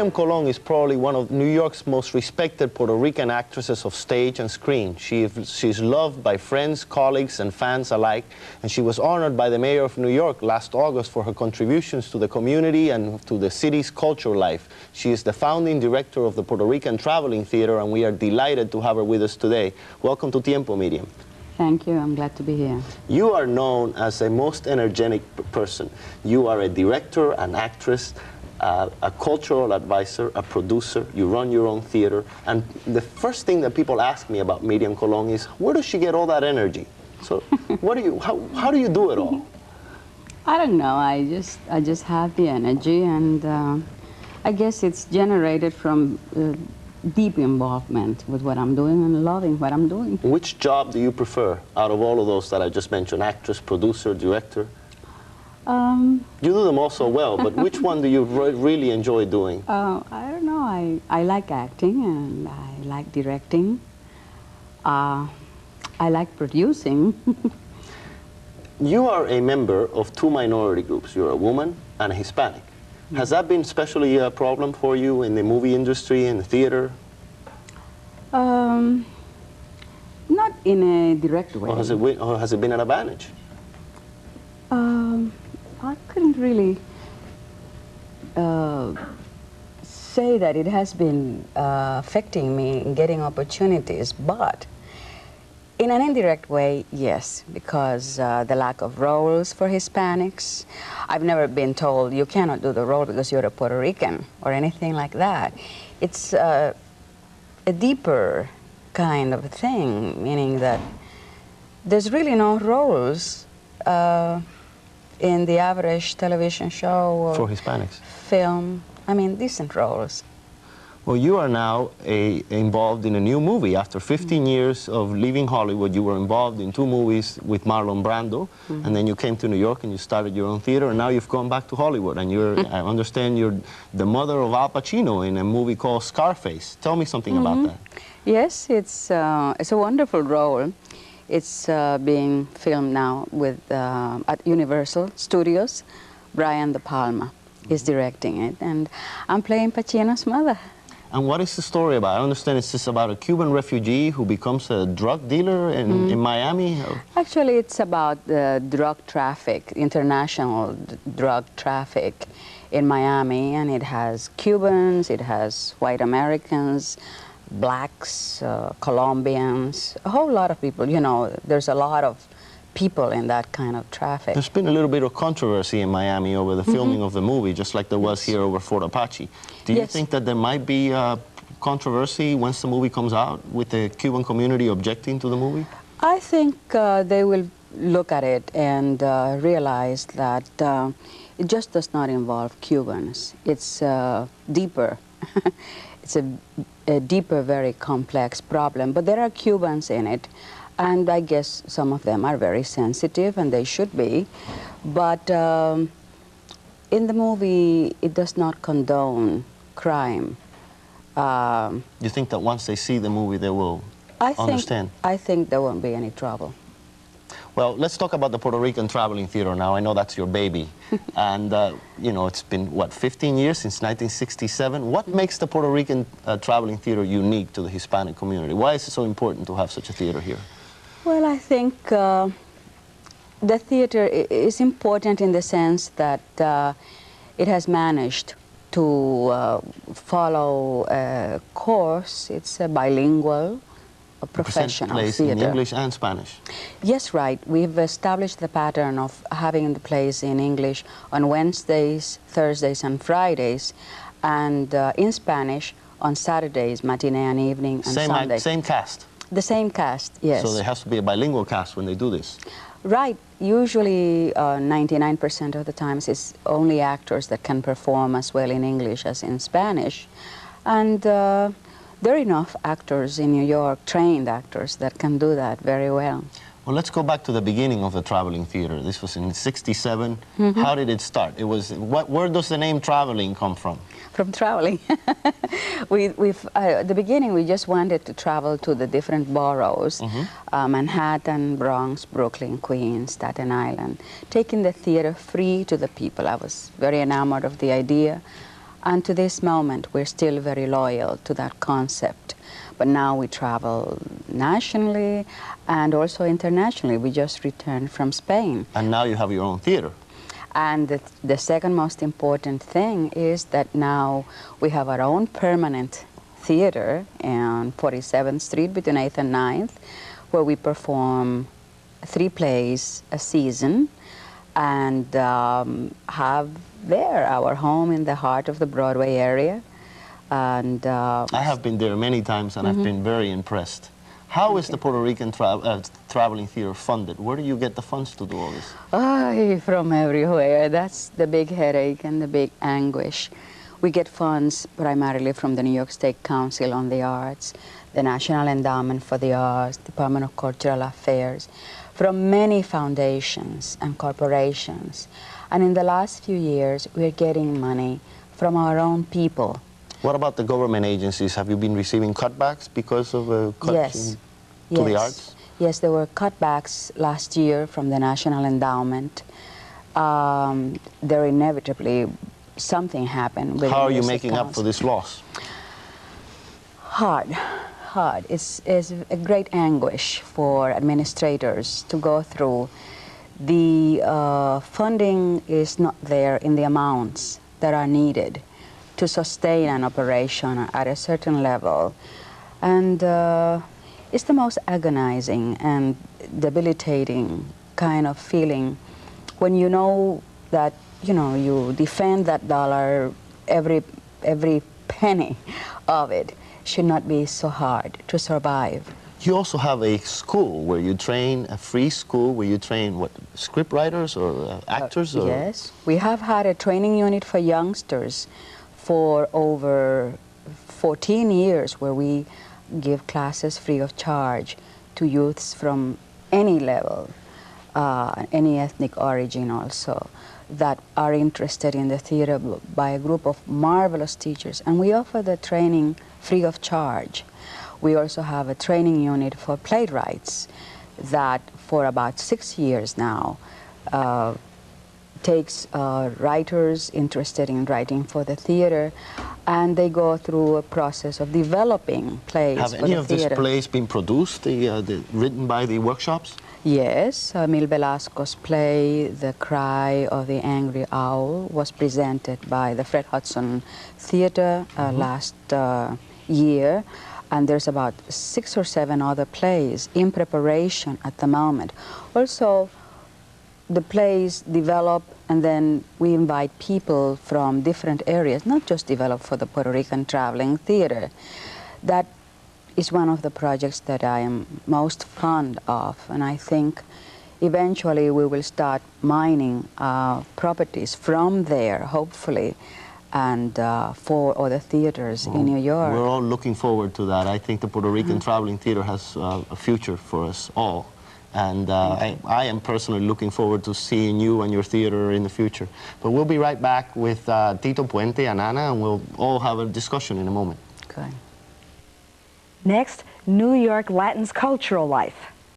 Miriam Colon is probably one of New York's most respected Puerto Rican actresses of stage and screen. She's loved by friends, colleagues, and fans alike, and she was honored by the mayor of New York last August for her contributions to the community and to the city's cultural life. She is the founding director of the Puerto Rican Traveling Theater, and we are delighted to have her with us today. Welcome to Tiempo, Miriam. Thank you. I'm glad to be here. You are known as a most energetic person. You are a director, an actress, a cultural advisor, a producer. You run your own theater. And the first thing that people ask me about Miriam Colon is, where does she get all that energy? So how do you do it all? I don't know. I just have the energy, and I guess it's generated from deep involvement with what I'm doing and loving what I'm doing. Which job do you prefer out of all of those that I just mentioned? Actress, producer, director? You do them all so well, but which one do you really enjoy doing? I don't know. I like acting, and I like directing. I like producing. You are a member of two minority groups. You're a woman and a Hispanic. Has that been especially a problem for you in the movie industry, in the theater? Not in a direct way. Or has it been an advantage? I couldn't really say that it has been affecting me in getting opportunities, but in an indirect way, yes, because the lack of roles for Hispanics. I've never been told you cannot do the role because you're a Puerto Rican or anything like that. It's a deeper kind of thing, meaning that there's really no roles in the average television show or for Hispanics. Film. I mean, decent roles. Well, you are now involved in a new movie. After 15 years of leaving Hollywood, you were involved in 2 movies with Marlon Brando, and then you came to New York and you started your own theater, and now you've gone back to Hollywood, and I understand you're the mother of Al Pacino in a movie called Scarface. Tell me something about that. Yes, it's a wonderful role. It's being filmed now with at Universal Studios. Brian De Palma is directing it, and I'm playing Pacino's mother. And what is the story about? I understand it's just about a Cuban refugee who becomes a drug dealer in Miami? Actually, it's about the drug traffic, international drug traffic in Miami, and it has Cubans, it has white Americans, blacks, Colombians, a whole lot of people. You know, there's a lot of people in that kind of traffic. There's been a little bit of controversy in Miami over the filming of the movie, just like there was here over Fort Apache. Do you think that there might be controversy once the movie comes out with the Cuban community objecting to the movie? I think they will look at it and realize that it just does not involve Cubans. It's deeper. It's a deeper, very complex problem, but there are Cubans in it. And I guess some of them are very sensitive, and they should be. But in the movie, it does not condone crime. You think that once they see the movie, they will understand? I think there won't be any trouble. Well, let's talk about the Puerto Rican Traveling Theater now. I know that's your baby. And, you know, it's been, what, 15 years since 1967? What makes the Puerto Rican Traveling Theater unique to the Hispanic community? Why is it so important to have such a theater here? Well, I think the theater is important in the sense that it has managed to follow a course. It's a bilingual, a professional theater. In English and Spanish. Yes, right. We've established the pattern of having the plays in English on Wednesdays, Thursdays, and Fridays, and in Spanish on Saturdays, matinee and evening, and Sunday. Same cast? The same cast, yes. So there has to be a bilingual cast when they do this? Right. Usually 99% of the times it's only actors that can perform as well in English as in Spanish. And there are enough actors in New York, trained actors, that can do that very well. Well, let's go back to the beginning of the Traveling Theater. This was in '67. How did it start? It was, where does the name Traveling come from? From traveling. At the beginning, we just wanted to travel to the different boroughs, Manhattan, Bronx, Brooklyn, Queens, Staten Island, taking the theater free to the people. I was very enamored of the idea. And to this moment, we're still very loyal to that concept. But now we travel nationally and also internationally. We just returned from Spain. And now you have your own theater. And the second most important thing is that now we have our own permanent theater on 47th Street between 8th and 9th, where we perform 3 plays a season and have there our home in the heart of the Broadway area. And I have been there many times and I've been very impressed. How is the Puerto Rican traveling theater funded? Where do you get the funds to do all this? From everywhere. That's the big headache and the big anguish. We get funds primarily from the New York State Council on the Arts, the National Endowment for the Arts, Department of Cultural Affairs, from many foundations and corporations. And in the last few years, we're getting money from our own people. What about the government agencies? Have you been receiving cutbacks because of cuts to the arts? Yes, there were cutbacks last year from the National Endowment. There inevitably something happened. How are you making up for this loss? Hard. It's a great anguish for administrators to go through. The funding is not there in the amounts that are needed to sustain an operation at a certain level. And it's the most agonizing and debilitating kind of feeling when you know that, you defend that dollar, every penny of it should not be so hard to survive. You also have a school where you train, a free school where you train, what, script writers or actors? Or? Yes, we have had a training unit for youngsters for over 14 years where we give classes free of charge to youths from any level, any ethnic origin also, that are interested in the theater by a group of marvelous teachers. And we offer the training free of charge. We also have a training unit for playwrights that for about 6 years now takes writers interested in writing for the theater, and they go through a process of developing plays for the theater. Have any of these plays been produced, written by the workshops? Yes, Emil Velasco's play, The Cry of the Angry Owl, was presented by the Fred Hudson Theater last year, and there's about 6 or 7 other plays in preparation at the moment. Also, the plays develop, and then we invite people from different areas, not just developed for the Puerto Rican traveling theater. That is one of the projects that I am most fond of, and I think eventually we will start mining properties from there, hopefully, and for other theaters in New York. We're all looking forward to that. I think the Puerto Rican traveling theater has a future for us all. And I am personally looking forward to seeing you and your theater in the future. But we'll be right back with Tito Puente and Ana, and we'll all have a discussion in a moment. Okay. Next, New York Latin's cultural life.